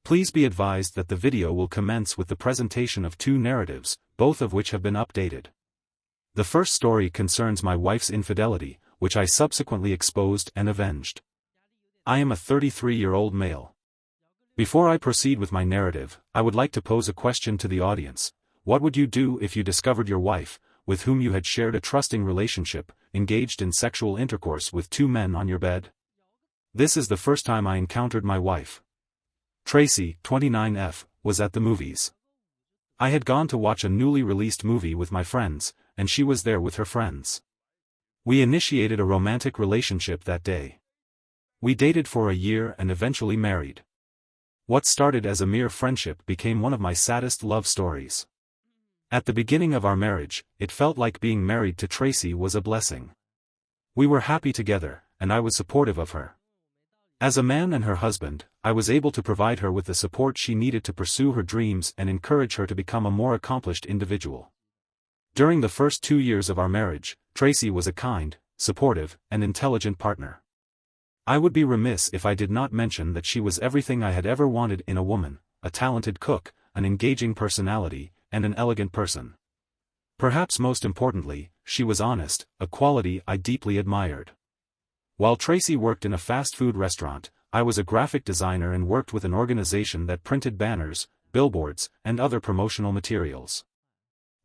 Please be advised that the video will commence with the presentation of two narratives, both of which have been updated. The first story concerns my wife's infidelity, which I subsequently exposed and avenged. I am a 33-year-old male. Before I proceed with my narrative, I would like to pose a question to the audience. What would you do if you discovered your wife, with whom you had shared a trusting relationship, engaged in sexual intercourse with two men on your bed? This is the first time I encountered my wife. Tracy, 29F, was at the movies. I had gone to watch a newly released movie with my friends, and she was there with her friends. We initiated a romantic relationship that day. We dated for a year and eventually married. What started as a mere friendship became one of my saddest love stories. At the beginning of our marriage, it felt like being married to Tracy was a blessing. We were happy together, and I was supportive of her. As a man and her husband, I was able to provide her with the support she needed to pursue her dreams and encourage her to become a more accomplished individual. During the first 2 years of our marriage, Tracy was a kind, supportive, and intelligent partner. I would be remiss if I did not mention that she was everything I had ever wanted in a woman: a talented cook, an engaging personality, and an elegant person. Perhaps most importantly, she was honest, a quality I deeply admired. While Tracy worked in a fast food restaurant, I was a graphic designer and worked with an organization that printed banners, billboards, and other promotional materials.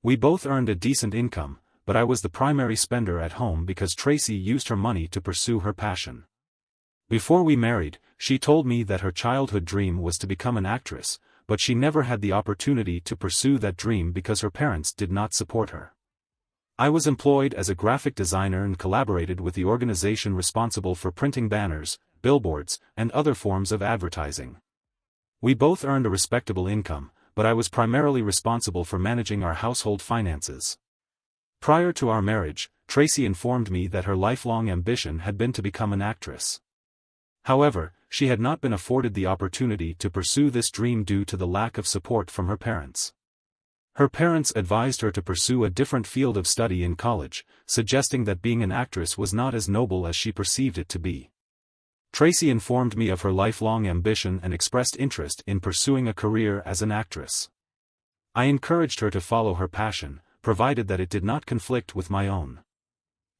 We both earned a decent income, but I was the primary spender at home because Tracy used her money to pursue her passion. Before we married, she told me that her childhood dream was to become an actress, but she never had the opportunity to pursue that dream because her parents did not support her. I was employed as a graphic designer and collaborated with the organization responsible for printing banners, billboards, and other forms of advertising. We both earned a respectable income, but I was primarily responsible for managing our household finances. Prior to our marriage, Tracy informed me that her lifelong ambition had been to become an actress. However, she had not been afforded the opportunity to pursue this dream due to the lack of support from her parents. Her parents advised her to pursue a different field of study in college, suggesting that being an actress was not as noble as she perceived it to be. Tracy informed me of her lifelong ambition and expressed interest in pursuing a career as an actress. I encouraged her to follow her passion, provided that it did not conflict with my own.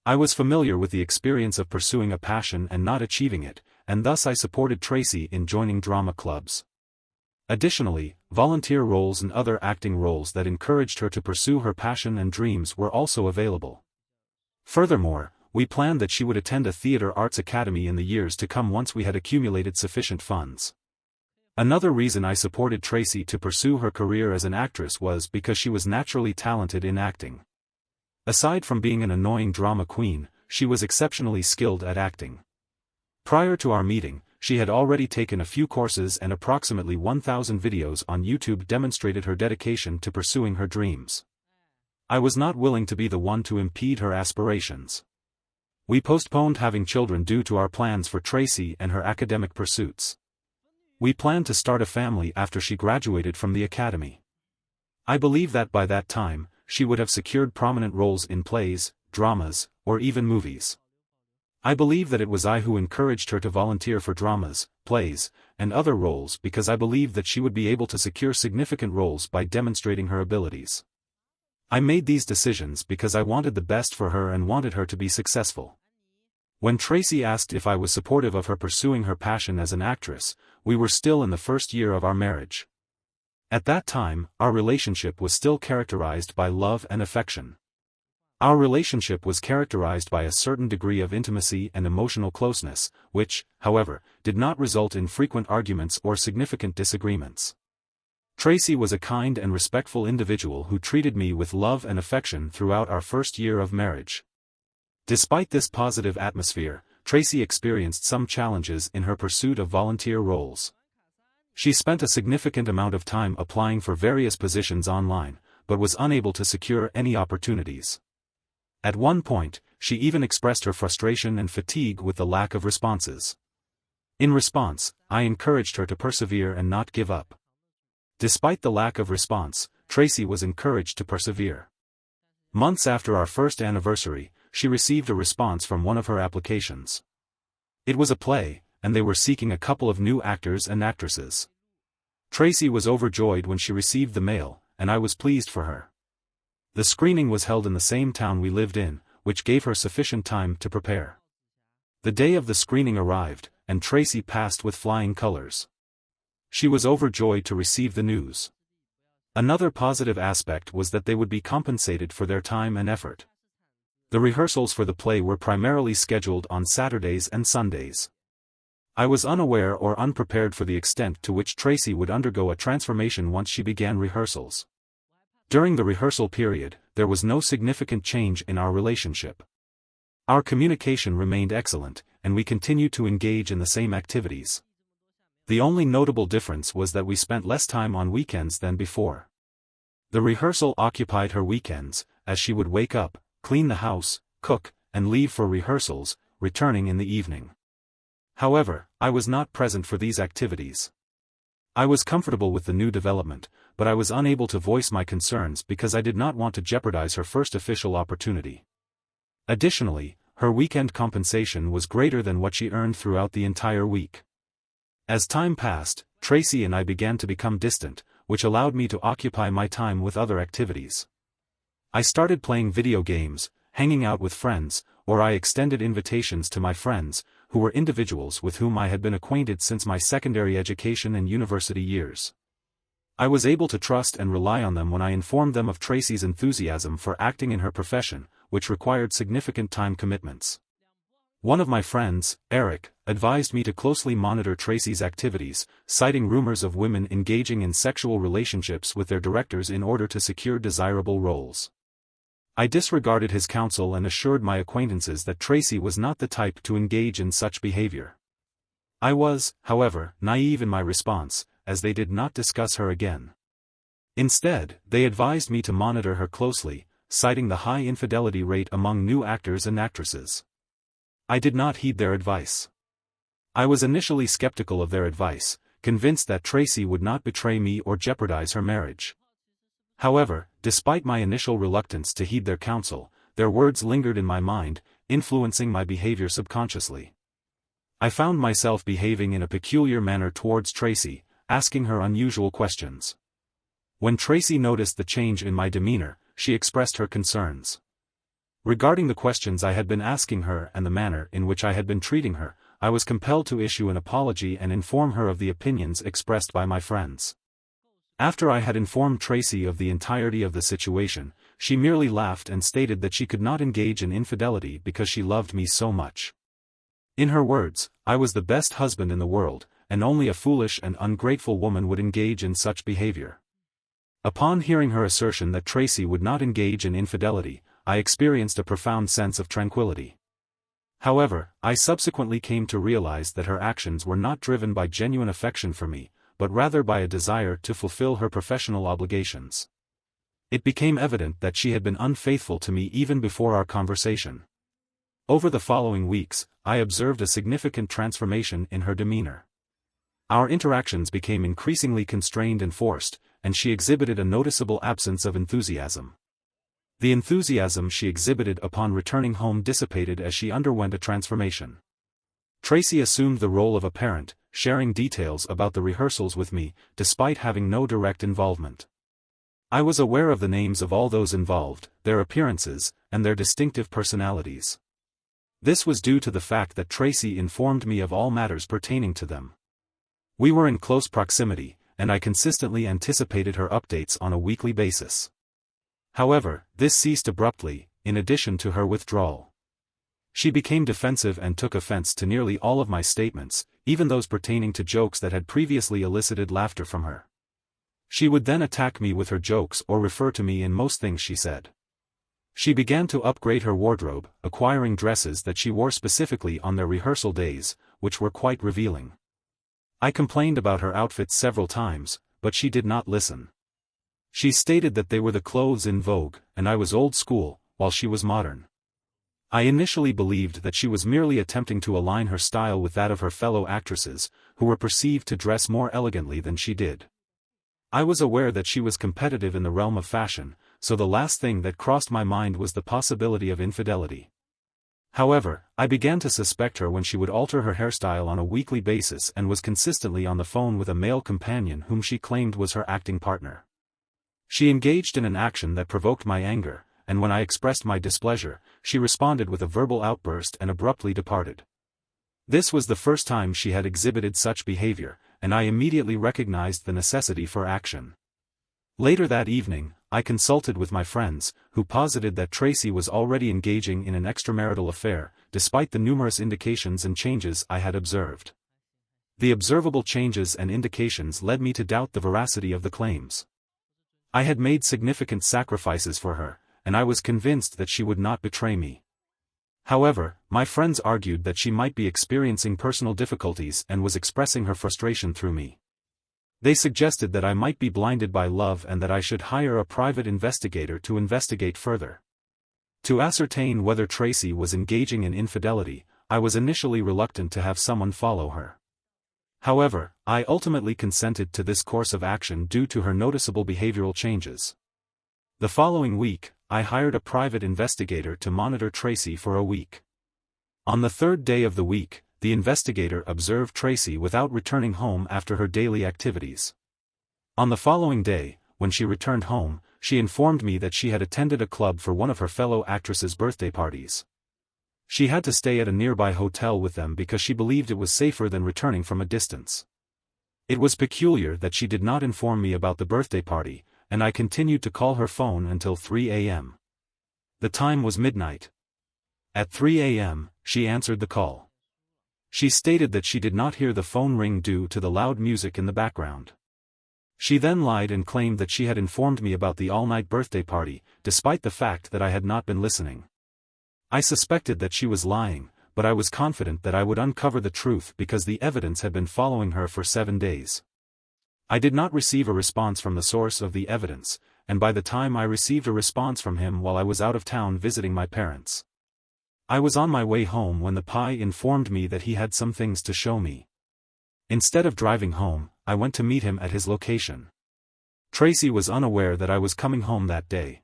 I was familiar with the experience of pursuing a passion and not achieving it, and thus I supported Tracy in joining drama clubs. Additionally, volunteer roles and other acting roles that encouraged her to pursue her passion and dreams were also available. Furthermore, we planned that she would attend a theater arts academy in the years to come once we had accumulated sufficient funds. Another reason I supported Tracy to pursue her career as an actress was because she was naturally talented in acting. Aside from being an annoying drama queen, she was exceptionally skilled at acting. Prior to our meeting, she had already taken a few courses and approximately 1,000 videos on YouTube demonstrated her dedication to pursuing her dreams. I was not willing to be the one to impede her aspirations. We postponed having children due to our plans for Tracy and her academic pursuits. We planned to start a family after she graduated from the academy. I believe that by that time, she would have secured prominent roles in plays, dramas, or even movies. I believe that it was I who encouraged her to volunteer for dramas, plays, and other roles because I believed that she would be able to secure significant roles by demonstrating her abilities. I made these decisions because I wanted the best for her and wanted her to be successful. When Tracy asked if I was supportive of her pursuing her passion as an actress, we were still in the first year of our marriage. At that time, our relationship was still characterized by love and affection. Our relationship was characterized by a certain degree of intimacy and emotional closeness, which, however, did not result in frequent arguments or significant disagreements. Tracy was a kind and respectful individual who treated me with love and affection throughout our first year of marriage. Despite this positive atmosphere, Tracy experienced some challenges in her pursuit of volunteer roles. She spent a significant amount of time applying for various positions online, but was unable to secure any opportunities. At one point, she even expressed her frustration and fatigue with the lack of responses. In response, I encouraged her to persevere and not give up. Despite the lack of response, Tracy was encouraged to persevere. Months after our first anniversary, she received a response from one of her applications. It was a play, and they were seeking a couple of new actors and actresses. Tracy was overjoyed when she received the mail, and I was pleased for her. The screening was held in the same town we lived in, which gave her sufficient time to prepare. The day of the screening arrived, and Tracy passed with flying colors. She was overjoyed to receive the news. Another positive aspect was that they would be compensated for their time and effort. The rehearsals for the play were primarily scheduled on Saturdays and Sundays. I was unaware or unprepared for the extent to which Tracy would undergo a transformation once she began rehearsals. During the rehearsal period, there was no significant change in our relationship. Our communication remained excellent, and we continued to engage in the same activities. The only notable difference was that we spent less time on weekends than before. The rehearsal occupied her weekends, as she would wake up, clean the house, cook, and leave for rehearsals, returning in the evening. However, I was not present for these activities. I was comfortable with the new development, but I was unable to voice my concerns because I did not want to jeopardize her first official opportunity. Additionally, her weekend compensation was greater than what she earned throughout the entire week. As time passed, Tracy and I began to become distant, which allowed me to occupy my time with other activities. I started playing video games, hanging out with friends, or I extended invitations to my friends, who were individuals with whom I had been acquainted since my secondary education and university years. I was able to trust and rely on them when I informed them of Tracy's enthusiasm for acting in her profession, which required significant time commitments. One of my friends, Eric, advised me to closely monitor Tracy's activities, citing rumors of women engaging in sexual relationships with their directors in order to secure desirable roles. I disregarded his counsel and assured my acquaintances that Tracy was not the type to engage in such behavior. I was, however, naive in my response, as they did not discuss her again. Instead, they advised me to monitor her closely, citing the high infidelity rate among new actors and actresses. I did not heed their advice. I was initially skeptical of their advice, convinced that Tracy would not betray me or jeopardize her marriage. However, despite my initial reluctance to heed their counsel, their words lingered in my mind, influencing my behavior subconsciously. I found myself behaving in a peculiar manner towards Tracy, asking her unusual questions. When Tracy noticed the change in my demeanor, she expressed her concerns. Regarding the questions I had been asking her and the manner in which I had been treating her, I was compelled to issue an apology and inform her of the opinions expressed by my friends. After I had informed Tracy of the entirety of the situation, she merely laughed and stated that she could not engage in infidelity because she loved me so much. In her words, I was the best husband in the world, and only a foolish and ungrateful woman would engage in such behavior. Upon hearing her assertion that Tracy would not engage in infidelity, I experienced a profound sense of tranquility. However, I subsequently came to realize that her actions were not driven by genuine affection for me, but rather by a desire to fulfill her professional obligations. It became evident that she had been unfaithful to me even before our conversation. Over the following weeks, I observed a significant transformation in her demeanor. Our interactions became increasingly constrained and forced, and she exhibited a noticeable absence of enthusiasm. The enthusiasm she exhibited upon returning home dissipated as she underwent a transformation. Tracy assumed the role of a parent, sharing details about the rehearsals with me, despite having no direct involvement. I was aware of the names of all those involved, their appearances, and their distinctive personalities. This was due to the fact that Tracy informed me of all matters pertaining to them. We were in close proximity, and I consistently anticipated her updates on a weekly basis. However, this ceased abruptly, in addition to her withdrawal. She became defensive and took offense to nearly all of my statements, even those pertaining to jokes that had previously elicited laughter from her. She would then attack me with her jokes or refer to me in most things she said. She began to upgrade her wardrobe, acquiring dresses that she wore specifically on their rehearsal days, which were quite revealing. I complained about her outfits several times, but she did not listen. She stated that they were the clothes in vogue, and I was old school, while she was modern. I initially believed that she was merely attempting to align her style with that of her fellow actresses, who were perceived to dress more elegantly than she did. I was aware that she was competitive in the realm of fashion, so the last thing that crossed my mind was the possibility of infidelity. However, I began to suspect her when she would alter her hairstyle on a weekly basis and was consistently on the phone with a male companion whom she claimed was her acting partner. She engaged in an action that provoked my anger, and when I expressed my displeasure, she responded with a verbal outburst and abruptly departed. This was the first time she had exhibited such behavior, and I immediately recognized the necessity for action. Later that evening, I consulted with my friends, who posited that Tracy was already engaging in an extramarital affair, despite the numerous indications and changes I had observed. The observable changes and indications led me to doubt the veracity of the claims. I had made significant sacrifices for her, and I was convinced that she would not betray me. However, my friends argued that she might be experiencing personal difficulties and was expressing her frustration through me. They suggested that I might be blinded by love and that I should hire a private investigator to investigate further. To ascertain whether Tracy was engaging in infidelity, I was initially reluctant to have someone follow her. However, I ultimately consented to this course of action due to her noticeable behavioral changes. The following week, I hired a private investigator to monitor Tracy for a week. On the third day of the week, the investigator observed Tracy without returning home after her daily activities. On the following day, when she returned home, she informed me that she had attended a club for one of her fellow actresses' birthday parties. She had to stay at a nearby hotel with them because she believed it was safer than returning from a distance. It was peculiar that she did not inform me about the birthday party, and I continued to call her phone until 3 a.m. The time was midnight. At 3 a.m., she answered the call. She stated that she did not hear the phone ring due to the loud music in the background. She then lied and claimed that she had informed me about the all-night birthday party, despite the fact that I had not been listening. I suspected that she was lying, but I was confident that I would uncover the truth because the evidence had been following her for 7 days. I did not receive a response from the source of the evidence, and by the time I received a response from him while I was out of town visiting my parents. I was on my way home when the PI informed me that he had some things to show me. Instead of driving home, I went to meet him at his location. Tracy was unaware that I was coming home that day.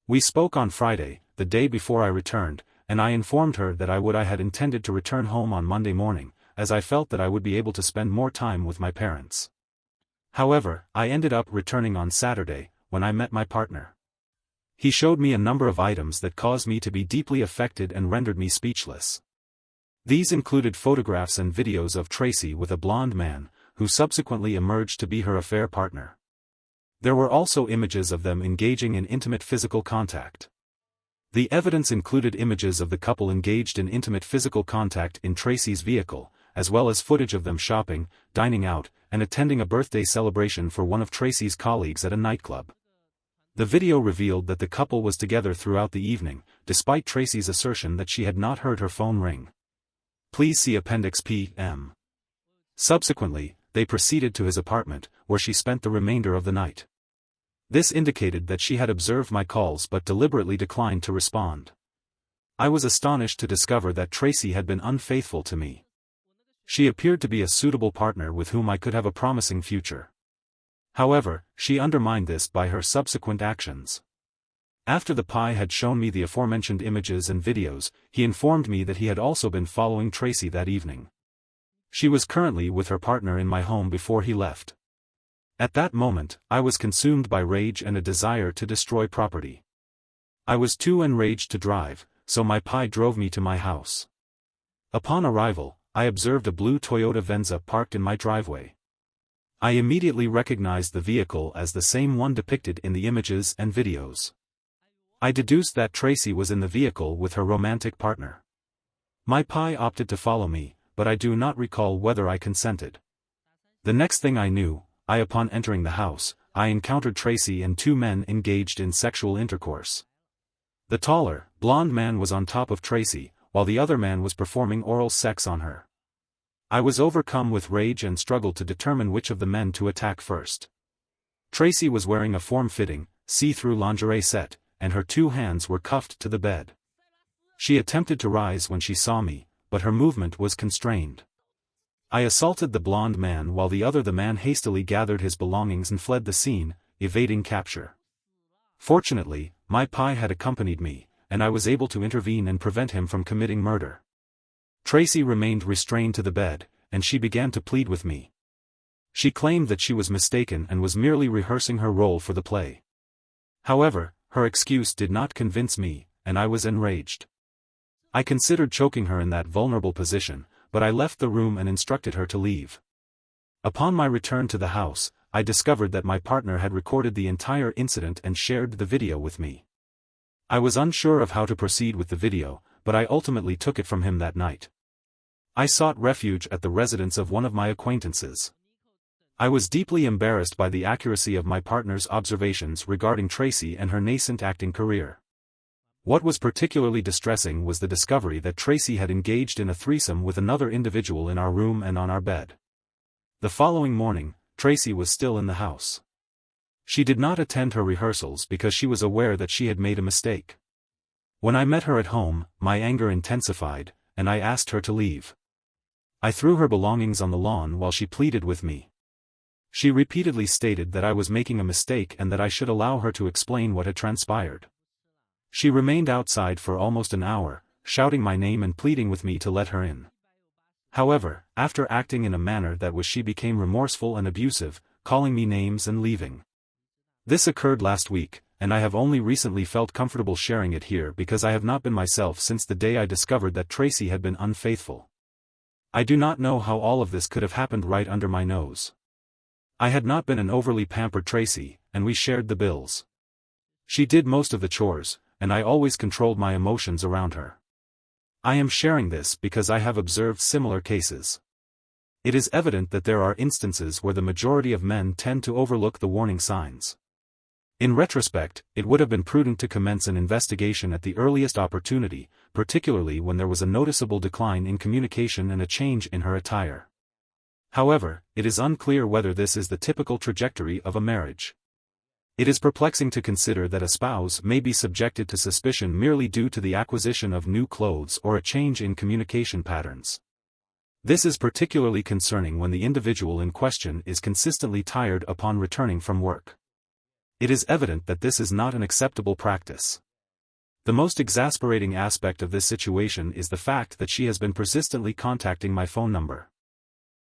We spoke on Friday, the day before I returned, and I informed her that I had intended to return home on Monday morning, as I felt that I would be able to spend more time with my parents. However, I ended up returning on Saturday, when I met my partner. He showed me a number of items that caused me to be deeply affected and rendered me speechless. These included photographs and videos of Tracy with a blonde man, who subsequently emerged to be her affair partner. There were also images of them engaging in intimate physical contact. The evidence included images of the couple engaged in intimate physical contact in Tracy's vehicle, as well as footage of them shopping, dining out, and attending a birthday celebration for one of Tracy's colleagues at a nightclub. The video revealed that the couple was together throughout the evening, despite Tracy's assertion that she had not heard her phone ring. Please see Appendix P.M. Subsequently, they proceeded to his apartment, where she spent the remainder of the night. This indicated that she had observed my calls but deliberately declined to respond. I was astonished to discover that Tracy had been unfaithful to me. She appeared to be a suitable partner with whom I could have a promising future. However, she undermined this by her subsequent actions. After the PI had shown me the aforementioned images and videos, he informed me that he had also been following Tracy that evening. She was currently with her partner in my home before he left. At that moment, I was consumed by rage and a desire to destroy property. I was too enraged to drive, so my PI drove me to my house. Upon arrival, I observed a blue Toyota Venza parked in my driveway. I immediately recognized the vehicle as the same one depicted in the images and videos. I deduced that Tracy was in the vehicle with her romantic partner. My PI opted to follow me, but I do not recall whether I consented. The next thing I knew, upon entering the house, I encountered Tracy and 2 men engaged in sexual intercourse. The taller, blonde man was on top of Tracy, while the other man was performing oral sex on her. I was overcome with rage and struggled to determine which of the men to attack first. Tracy was wearing a form-fitting, see-through lingerie set, and her 2 hands were cuffed to the bed. She attempted to rise when she saw me, but her movement was constrained. I assaulted the blonde man while the man hastily gathered his belongings and fled the scene, evading capture. Fortunately, my PI had accompanied me, and I was able to intervene and prevent him from committing murder. Tracy remained restrained to the bed, and she began to plead with me. She claimed that she was mistaken and was merely rehearsing her role for the play. However, her excuse did not convince me, and I was enraged. I considered choking her in that vulnerable position, but I left the room and instructed her to leave. Upon my return to the house, I discovered that my partner had recorded the entire incident and shared the video with me. I was unsure of how to proceed with the video, but I ultimately took it from him that night. I sought refuge at the residence of one of my acquaintances. I was deeply embarrassed by the accuracy of my partner's observations regarding Tracy and her nascent acting career. What was particularly distressing was the discovery that Tracy had engaged in a threesome with another individual in our room and on our bed. The following morning, Tracy was still in the house. She did not attend her rehearsals because she was aware that she had made a mistake. When I met her at home, my anger intensified, and I asked her to leave. I threw her belongings on the lawn while she pleaded with me. She repeatedly stated that I was making a mistake and that I should allow her to explain what had transpired. She remained outside for almost an hour, shouting my name and pleading with me to let her in. However, after acting in a manner that was, she became remorseful and abusive, calling me names and leaving. This occurred last week, and I have only recently felt comfortable sharing it here because I have not been myself since the day I discovered that Tracy had been unfaithful. I do not know how all of this could have happened right under my nose. I had not been an overly pampered Tracy, and we shared the bills. She did most of the chores, and I always controlled my emotions around her. I am sharing this because I have observed similar cases. It is evident that there are instances where the majority of men tend to overlook the warning signs. In retrospect, it would have been prudent to commence an investigation at the earliest opportunity, particularly when there was a noticeable decline in communication and a change in her attire. However, it is unclear whether this is the typical trajectory of a marriage. It is perplexing to consider that a spouse may be subjected to suspicion merely due to the acquisition of new clothes or a change in communication patterns. This is particularly concerning when the individual in question is consistently tired upon returning from work. It is evident that this is not an acceptable practice. The most exasperating aspect of this situation is the fact that she has been persistently contacting my phone number.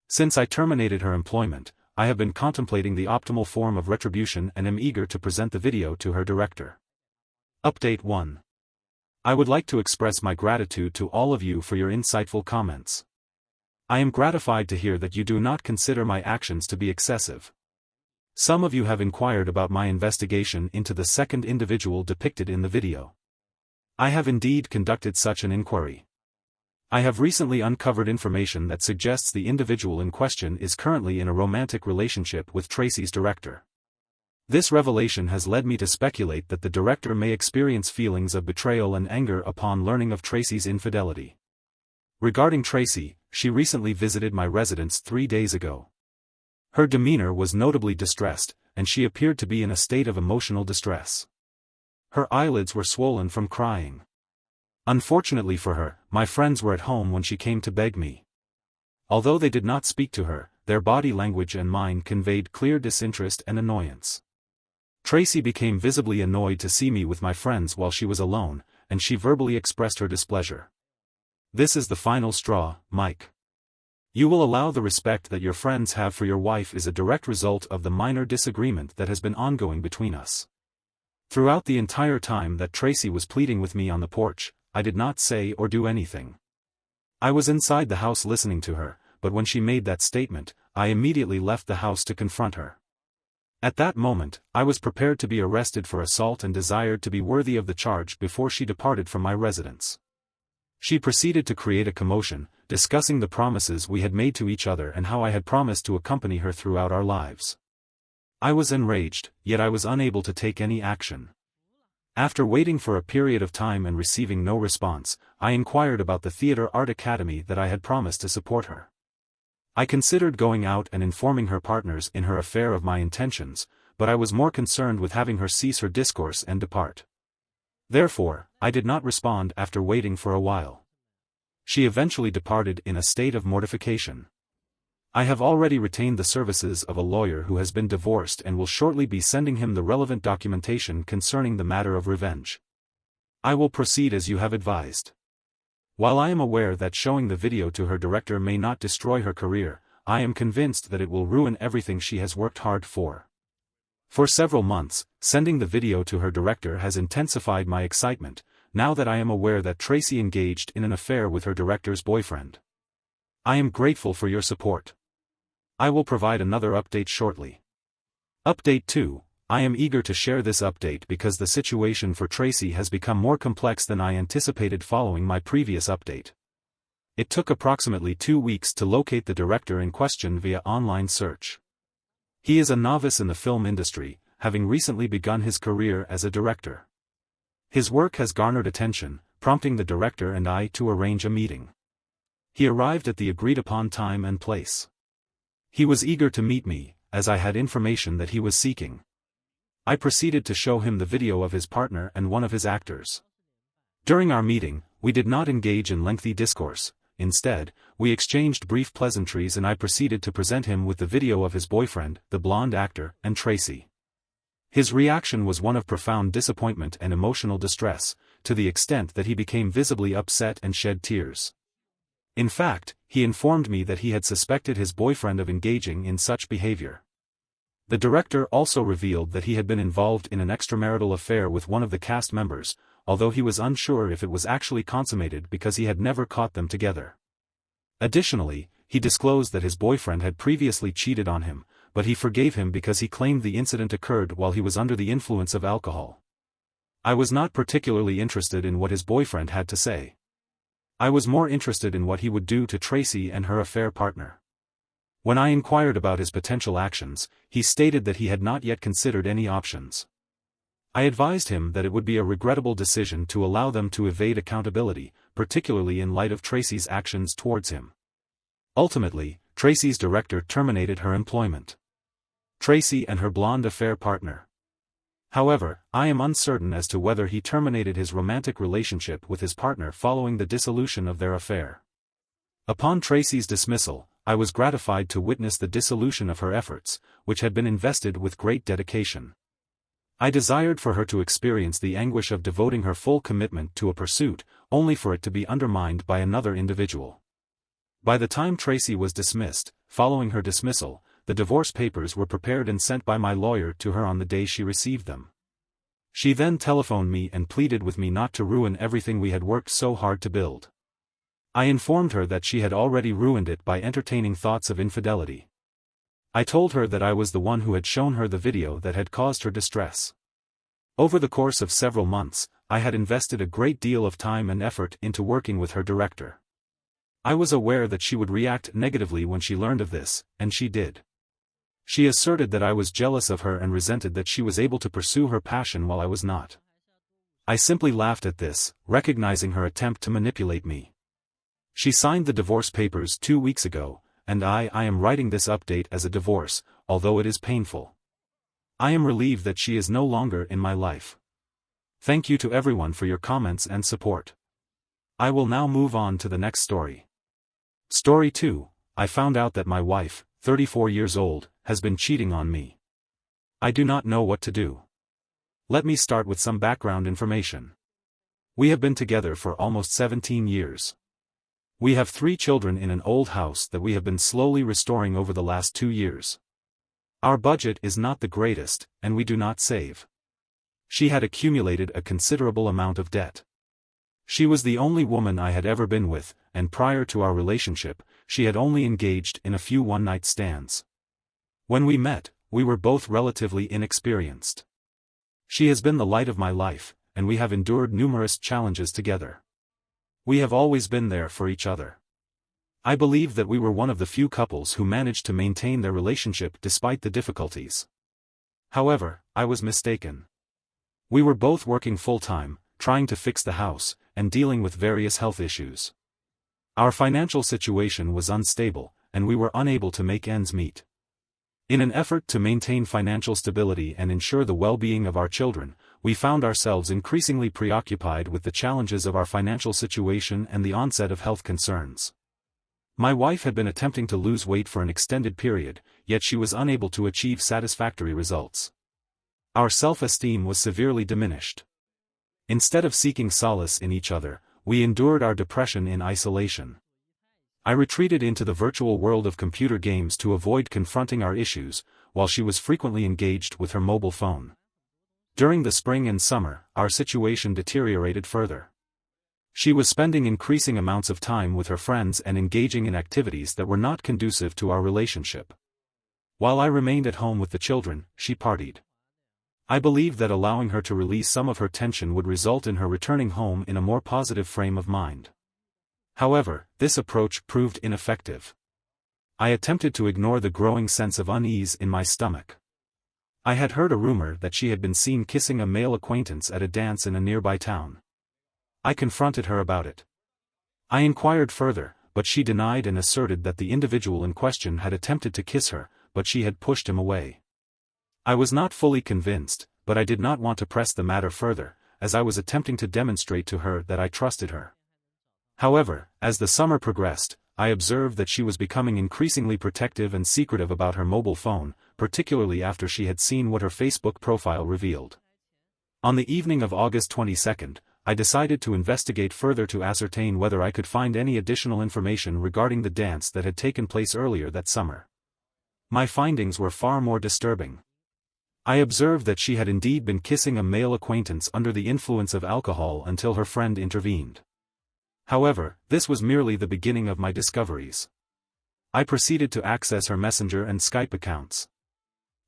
Since I terminated her employment, I have been contemplating the optimal form of retribution and am eager to present the video to her director. Update 1. I would like to express my gratitude to all of you for your insightful comments. I am gratified to hear that you do not consider my actions to be excessive. Some of you have inquired about my investigation into the second individual depicted in the video. I have indeed conducted such an inquiry. I have recently uncovered information that suggests the individual in question is currently in a romantic relationship with Tracy's director. This revelation has led me to speculate that the director may experience feelings of betrayal and anger upon learning of Tracy's infidelity. Regarding Tracy, she recently visited my residence 3 days ago. Her demeanor was notably distressed, and she appeared to be in a state of emotional distress. Her eyelids were swollen from crying. Unfortunately for her, my friends were at home when she came to beg me. Although they did not speak to her, their body language and mine conveyed clear disinterest and annoyance. Tracy became visibly annoyed to see me with my friends while she was alone, and she verbally expressed her displeasure. This is the final straw, Mike. You will allow the respect that your friends have for your wife is a direct result of the minor disagreement that has been ongoing between us. Throughout the entire time that Tracy was pleading with me on the porch, I did not say or do anything. I was inside the house listening to her, but when she made that statement, I immediately left the house to confront her. At that moment, I was prepared to be arrested for assault and desired to be worthy of the charge before she departed from my residence. She proceeded to create a commotion, discussing the promises we had made to each other and how I had promised to accompany her throughout our lives. I was enraged, yet I was unable to take any action. After waiting for a period of time and receiving no response, I inquired about the theater art academy that I had promised to support her. I considered going out and informing her partners in her affair of my intentions, but I was more concerned with having her cease her discourse and depart. Therefore, I did not respond after waiting for a while. She eventually departed in a state of mortification. I have already retained the services of a lawyer who has been divorced and will shortly be sending him the relevant documentation concerning the matter of revenge. I will proceed as you have advised. While I am aware that showing the video to her director may not destroy her career, I am convinced that it will ruin everything she has worked hard for. For several months, sending the video to her director has intensified my excitement, now that I am aware that Tracy engaged in an affair with her director's boyfriend. I am grateful for your support. I will provide another update shortly. Update 2. I am eager to share this update because the situation for Tracy has become more complex than I anticipated following my previous update. It took approximately 2 weeks to locate the director in question via online search. He is a novice in the film industry, having recently begun his career as a director. His work has garnered attention, prompting the director and I to arrange a meeting. He arrived at the agreed-upon time and place. He was eager to meet me, as I had information that he was seeking. I proceeded to show him the video of his partner and one of his actors. During our meeting, we did not engage in lengthy discourse. Instead, we exchanged brief pleasantries and I proceeded to present him with the video of his boyfriend, the blonde actor, and Tracy. His reaction was one of profound disappointment and emotional distress, to the extent that he became visibly upset and shed tears. In fact, he informed me that he had suspected his boyfriend of engaging in such behavior. The director also revealed that he had been involved in an extramarital affair with one of the cast members, although he was unsure if it was actually consummated because he had never caught them together. Additionally, he disclosed that his boyfriend had previously cheated on him, but he forgave him because he claimed the incident occurred while he was under the influence of alcohol. I was not particularly interested in what his boyfriend had to say. I was more interested in what he would do to Tracy and her affair partner. When I inquired about his potential actions, he stated that he had not yet considered any options. I advised him that it would be a regrettable decision to allow them to evade accountability, particularly in light of Tracy's actions towards him. Ultimately, Tracy's director terminated her employment. Tracy and her blonde affair partner. However, I am uncertain as to whether he terminated his romantic relationship with his partner following the dissolution of their affair. Upon Tracy's dismissal, I was gratified to witness the dissolution of her efforts, which had been invested with great dedication. I desired for her to experience the anguish of devoting her full commitment to a pursuit, only for it to be undermined by another individual. By the time Tracy was dismissed, following her dismissal, the divorce papers were prepared and sent by my lawyer to her on the day she received them. She then telephoned me and pleaded with me not to ruin everything we had worked so hard to build. I informed her that she had already ruined it by entertaining thoughts of infidelity. I told her that I was the one who had shown her the video that had caused her distress. Over the course of several months, I had invested a great deal of time and effort into working with her director. I was aware that she would react negatively when she learned of this, and she did. She asserted that I was jealous of her and resented that she was able to pursue her passion while I was not. I simply laughed at this, recognizing her attempt to manipulate me. She signed the divorce papers 2 weeks ago, and I am writing this update as a divorce, although it is painful. I am relieved that she is no longer in my life. Thank you to everyone for your comments and support. I will now move on to the next story. Story 2. I found out that my wife, 34 years old, has been cheating on me. I do not know what to do. Let me start with some background information. We have been together for almost 17 years. We have 3 children in an old house that we have been slowly restoring over the last 2 years. Our budget is not the greatest, and we do not save. She had accumulated a considerable amount of debt. She was the only woman I had ever been with, and prior to our relationship, she had only engaged in a few one-night stands. When we met, we were both relatively inexperienced. She has been the light of my life, and we have endured numerous challenges together. We have always been there for each other. I believe that we were one of the few couples who managed to maintain their relationship despite the difficulties. However, I was mistaken. We were both working full-time, trying to fix the house, and dealing with various health issues. Our financial situation was unstable, and we were unable to make ends meet. In an effort to maintain financial stability and ensure the well-being of our children, we found ourselves increasingly preoccupied with the challenges of our financial situation and the onset of health concerns. My wife had been attempting to lose weight for an extended period, yet she was unable to achieve satisfactory results. Our self-esteem was severely diminished. Instead of seeking solace in each other, we endured our depression in isolation. I retreated into the virtual world of computer games to avoid confronting our issues, while she was frequently engaged with her mobile phone. During the spring and summer, our situation deteriorated further. She was spending increasing amounts of time with her friends and engaging in activities that were not conducive to our relationship. While I remained at home with the children, she partied. I believed that allowing her to release some of her tension would result in her returning home in a more positive frame of mind. However, this approach proved ineffective. I attempted to ignore the growing sense of unease in my stomach. I had heard a rumor that she had been seen kissing a male acquaintance at a dance in a nearby town. I confronted her about it. I inquired further, but she denied and asserted that the individual in question had attempted to kiss her, but she had pushed him away. I was not fully convinced, but I did not want to press the matter further, as I was attempting to demonstrate to her that I trusted her. However, as the summer progressed, I observed that she was becoming increasingly protective and secretive about her mobile phone, particularly after she had seen what her Facebook profile revealed. On the evening of August 22, I decided to investigate further to ascertain whether I could find any additional information regarding the dance that had taken place earlier that summer. My findings were far more disturbing. I observed that she had indeed been kissing a male acquaintance under the influence of alcohol until her friend intervened. However, this was merely the beginning of my discoveries. I proceeded to access her Messenger and Skype accounts.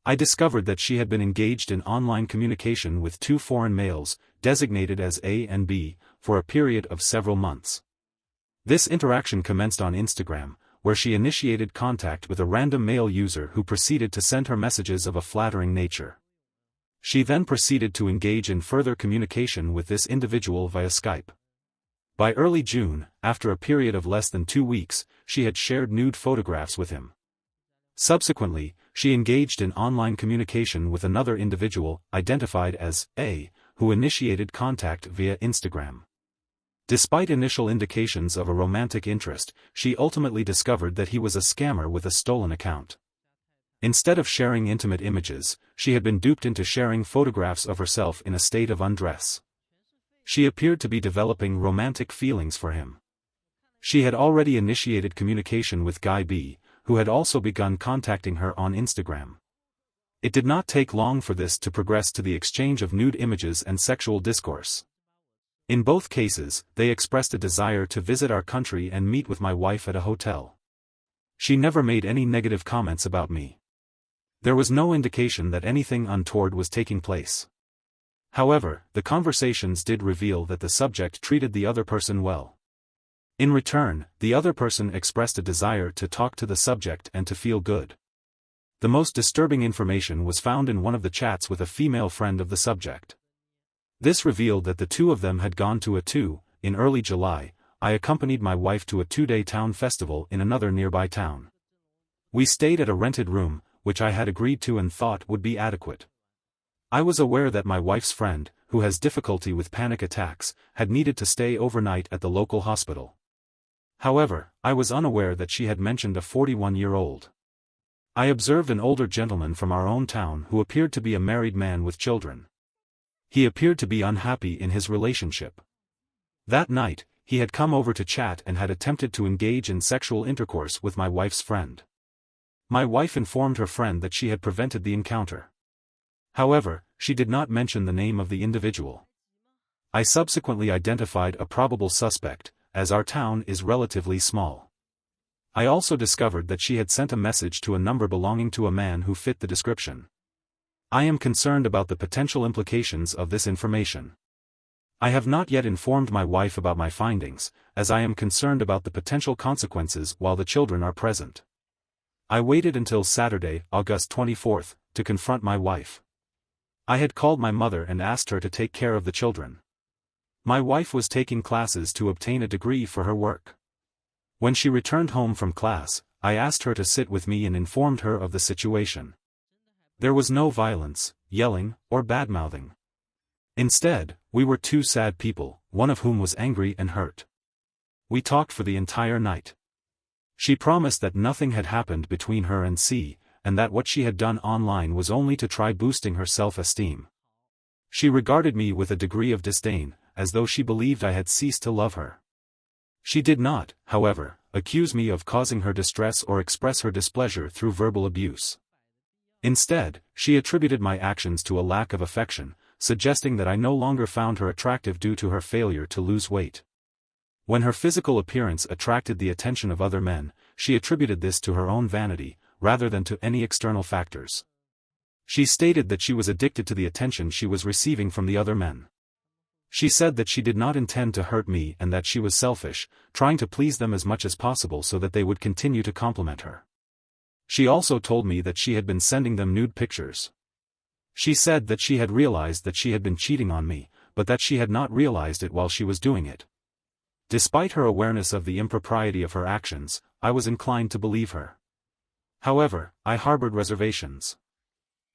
I discovered that she had been engaged in online communication with two foreign males, designated as A and B, for a period of several months. This interaction commenced on Instagram, where she initiated contact with a random male user who proceeded to send her messages of a flattering nature. She then proceeded to engage in further communication with this individual via Skype. By early June, after a period of less than 2 weeks, she had shared nude photographs with him. Subsequently, she engaged in online communication with another individual, identified as A, who initiated contact via Instagram. Despite initial indications of a romantic interest, she ultimately discovered that he was a scammer with a stolen account. Instead of sharing intimate images, she had been duped into sharing photographs of herself in a state of undress. She appeared to be developing romantic feelings for him. She had already initiated communication with Guy B, who had also begun contacting her on Instagram. It did not take long for this to progress to the exchange of nude images and sexual discourse. In both cases, they expressed a desire to visit our country and meet with my wife at a hotel. She never made any negative comments about me. There was no indication that anything untoward was taking place. However, the conversations did reveal that the subject treated the other person well. In return, the other person expressed a desire to talk to the subject and to feel good. The most disturbing information was found in one of the chats with a female friend of the subject. This revealed that the two of them had gone to in early July, I accompanied my wife to a 2-day town festival in another nearby town. We stayed at a rented room, which I had agreed to and thought would be adequate. I was aware that my wife's friend, who has difficulty with panic attacks, had needed to stay overnight at the local hospital. However, I was unaware that she had mentioned a 41-year-old. I observed an older gentleman from our own town who appeared to be a married man with children. He appeared to be unhappy in his relationship. That night, he had come over to chat and had attempted to engage in sexual intercourse with my wife's friend. My wife informed her friend that she had prevented the encounter. However, she did not mention the name of the individual. I subsequently identified a probable suspect, as our town is relatively small. I also discovered that she had sent a message to a number belonging to a man who fit the description. I am concerned about the potential implications of this information. I have not yet informed my wife about my findings, as I am concerned about the potential consequences while the children are present. I waited until Saturday, August 24, to confront my wife. I had called my mother and asked her to take care of the children. My wife was taking classes to obtain a degree for her work. When she returned home from class, I asked her to sit with me and informed her of the situation. There was no violence, yelling, or badmouthing. Instead, we were two sad people, one of whom was angry and hurt. We talked for the entire night. She promised that nothing had happened between her and C, and that what she had done online was only to try boosting her self-esteem. She regarded me with a degree of disdain, as though she believed I had ceased to love her. She did not, however, accuse me of causing her distress or express her displeasure through verbal abuse. Instead, she attributed my actions to a lack of affection, suggesting that I no longer found her attractive due to her failure to lose weight. When her physical appearance attracted the attention of other men, she attributed this to her own vanity, rather than to any external factors. She stated that she was addicted to the attention she was receiving from the other men. She said that she did not intend to hurt me and that she was selfish, trying to please them as much as possible so that they would continue to compliment her. She also told me that she had been sending them nude pictures. She said that she had realized that she had been cheating on me, but that she had not realized it while she was doing it. Despite her awareness of the impropriety of her actions, I was inclined to believe her. However, I harbored reservations.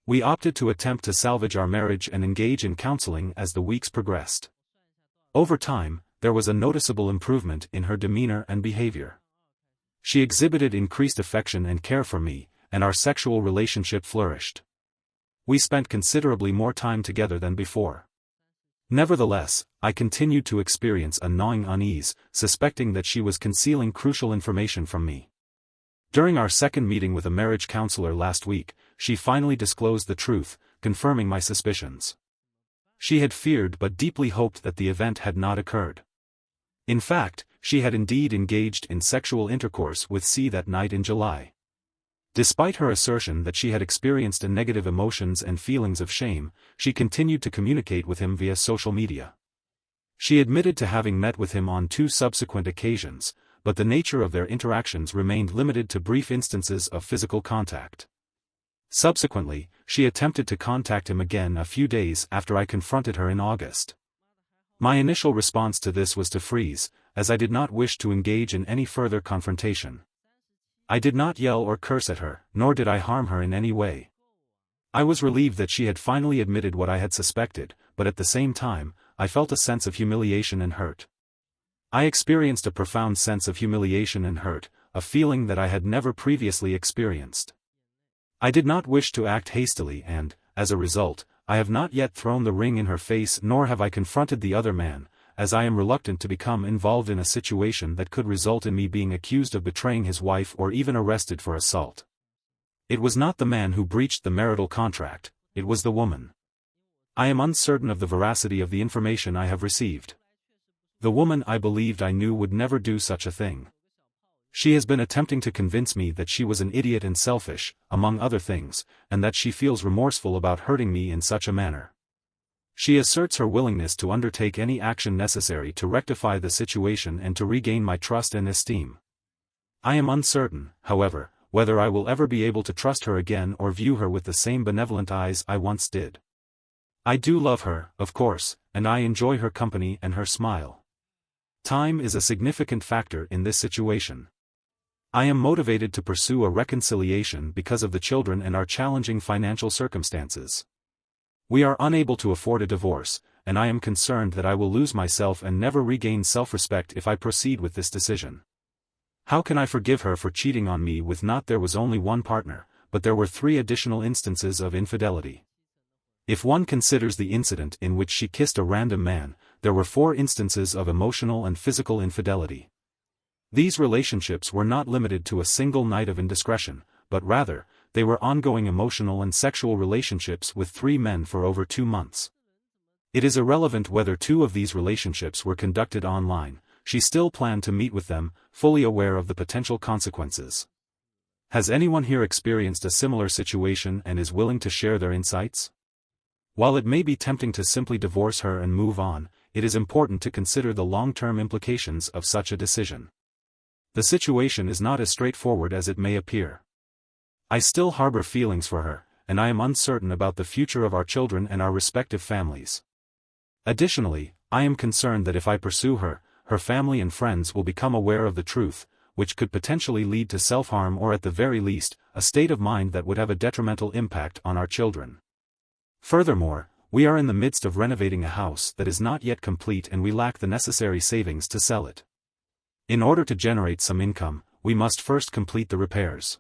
We opted to attempt to salvage our marriage and engage in counseling as the weeks progressed. Over time, there was a noticeable improvement in her demeanor and behavior. She exhibited increased affection and care for me, and our sexual relationship flourished. We spent considerably more time together than before. Nevertheless, I continued to experience a gnawing unease, suspecting that she was concealing crucial information from me. During our second meeting with a marriage counselor last week, she finally disclosed the truth, confirming my suspicions. She had feared but deeply hoped that the event had not occurred. In fact, she had indeed engaged in sexual intercourse with C that night in July. Despite her assertion that she had experienced negative emotions and feelings of shame, she continued to communicate with him via social media. She admitted to having met with him on 2 subsequent occasions, but the nature of their interactions remained limited to brief instances of physical contact. Subsequently, she attempted to contact him again a few days after I confronted her in August. My initial response to this was to freeze, as I did not wish to engage in any further confrontation. I did not yell or curse at her, nor did I harm her in any way. I was relieved that she had finally admitted what I had suspected, but at the same time, I felt a sense of humiliation and hurt. I experienced a profound sense of humiliation and hurt, a feeling that I had never previously experienced. I did not wish to act hastily and, as a result, I have not yet thrown the ring in her face nor have I confronted the other man, as I am reluctant to become involved in a situation that could result in me being accused of betraying his wife or even arrested for assault. It was not the man who breached the marital contract, it was the woman. I am uncertain of the veracity of the information I have received. The woman I believed I knew would never do such a thing. She has been attempting to convince me that she was an idiot and selfish, among other things, and that she feels remorseful about hurting me in such a manner. She asserts her willingness to undertake any action necessary to rectify the situation and to regain my trust and esteem. I am uncertain, however, whether I will ever be able to trust her again or view her with the same benevolent eyes I once did. I do love her, of course, and I enjoy her company and her smile. Time is a significant factor in this situation. I am motivated to pursue a reconciliation because of the children and our challenging financial circumstances. We are unable to afford a divorce, and I am concerned that I will lose myself and never regain self-respect if I proceed with this decision. How can I forgive her for cheating on me with not there was only one partner, but there were 3 additional instances of infidelity? If one considers the incident in which she kissed a random man, there were 4 instances of emotional and physical infidelity. These relationships were not limited to a single night of indiscretion, but rather, they were ongoing emotional and sexual relationships with 3 men for over 2 months. It is irrelevant whether 2 of these relationships were conducted online, she still planned to meet with them, fully aware of the potential consequences. Has anyone here experienced a similar situation and is willing to share their insights? While it may be tempting to simply divorce her and move on, it is important to consider the long-term implications of such a decision. The situation is not as straightforward as it may appear. I still harbor feelings for her, and I am uncertain about the future of our children and our respective families. Additionally, I am concerned that if I pursue her, her family and friends will become aware of the truth, which could potentially lead to self-harm or at the very least, a state of mind that would have a detrimental impact on our children. Furthermore, we are in the midst of renovating a house that is not yet complete and we lack the necessary savings to sell it. In order to generate some income, we must first complete the repairs.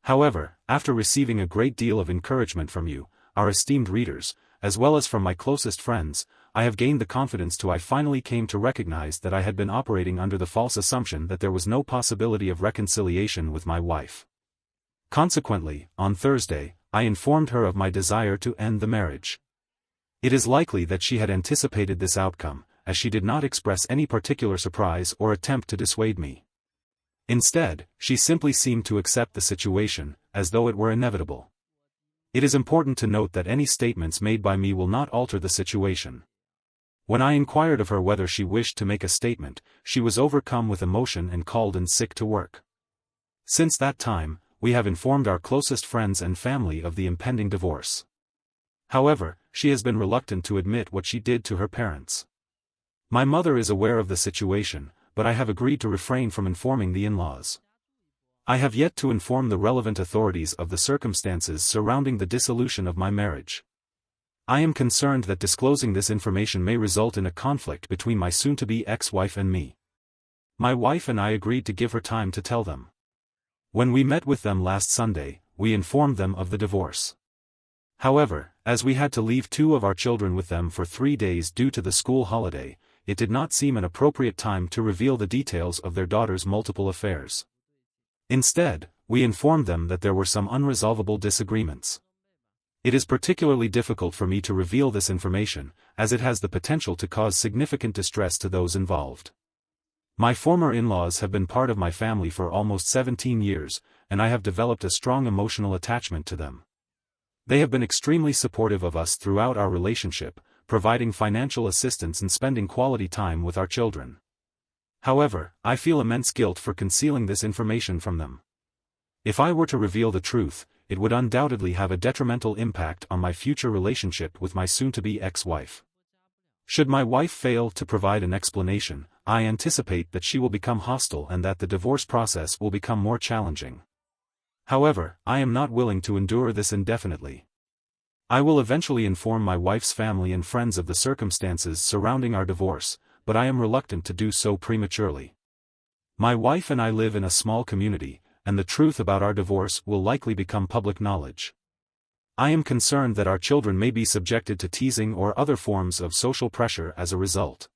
However, after receiving a great deal of encouragement from you, our esteemed readers, as well as from my closest friends, I have gained the confidence I finally came to recognize that I had been operating under the false assumption that there was no possibility of reconciliation with my wife. Consequently, on Thursday, I informed her of my desire to end the marriage. It is likely that she had anticipated this outcome, as she did not express any particular surprise or attempt to dissuade me. Instead, she simply seemed to accept the situation, as though it were inevitable. It is important to note that any statements made by me will not alter the situation. When I inquired of her whether she wished to make a statement, she was overcome with emotion and called in sick to work. Since that time, we have informed our closest friends and family of the impending divorce. However, she has been reluctant to admit what she did to her parents. My mother is aware of the situation, but I have agreed to refrain from informing the in-laws. I have yet to inform the relevant authorities of the circumstances surrounding the dissolution of my marriage. I am concerned that disclosing this information may result in a conflict between my soon-to-be ex-wife and me. My wife and I agreed to give her time to tell them. When we met with them last Sunday, we informed them of the divorce. However, as we had to leave 2 of our children with them for 3 days due to the school holiday, it did not seem an appropriate time to reveal the details of their daughter's multiple affairs. Instead, we informed them that there were some unresolvable disagreements. It is particularly difficult for me to reveal this information, as it has the potential to cause significant distress to those involved. My former in-laws have been part of my family for almost 17 years, and I have developed a strong emotional attachment to them. They have been extremely supportive of us throughout our relationship, providing financial assistance and spending quality time with our children. However, I feel immense guilt for concealing this information from them. If I were to reveal the truth, it would undoubtedly have a detrimental impact on my future relationship with my soon-to-be ex-wife. Should my wife fail to provide an explanation, I anticipate that she will become hostile and that the divorce process will become more challenging. However, I am not willing to endure this indefinitely. I will eventually inform my wife's family and friends of the circumstances surrounding our divorce, but I am reluctant to do so prematurely. My wife and I live in a small community, and the truth about our divorce will likely become public knowledge. I am concerned that our children may be subjected to teasing or other forms of social pressure as a result.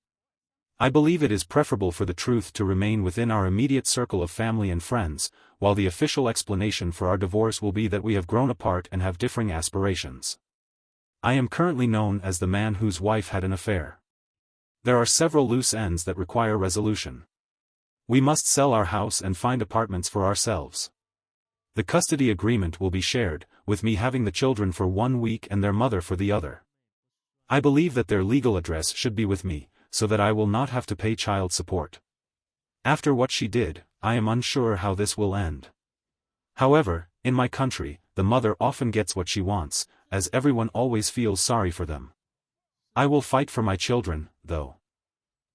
I believe it is preferable for the truth to remain within our immediate circle of family and friends, while the official explanation for our divorce will be that we have grown apart and have differing aspirations. I am currently known as the man whose wife had an affair. There are several loose ends that require resolution. We must sell our house and find apartments for ourselves. The custody agreement will be shared, with me having the children for 1 week and their mother for the other. I believe that their legal address should be with me, so that I will not have to pay child support. After what she did, I am unsure how this will end. However, in my country, the mother often gets what she wants, as everyone always feels sorry for them. I will fight for my children, though.